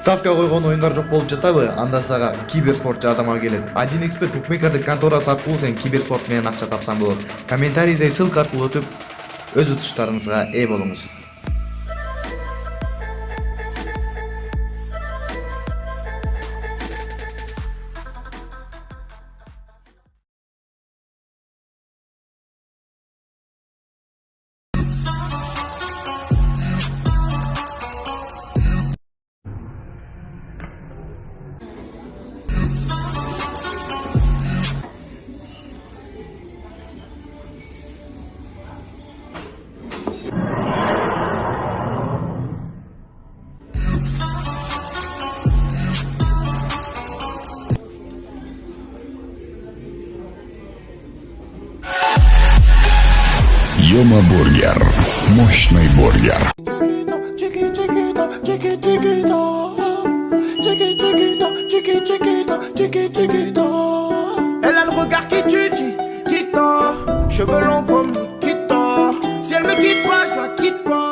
Ставка койгон оюндар жок болуп жатабы? Анда сага киберспорт жардамга келет. 1xbet букмекердик конторасы аркылуу сен киберспорт менен акча тапсаң болот. Комментарийде ссылка аркылуу өтүп, өз утуштарыңызга ээ болуңуз. Йома Бургер. Мощный бургер. Elle a le regard qui tue, qui tord. Cheveux longs comme qui tord. Si elle me quitte pas, je la quitte pas.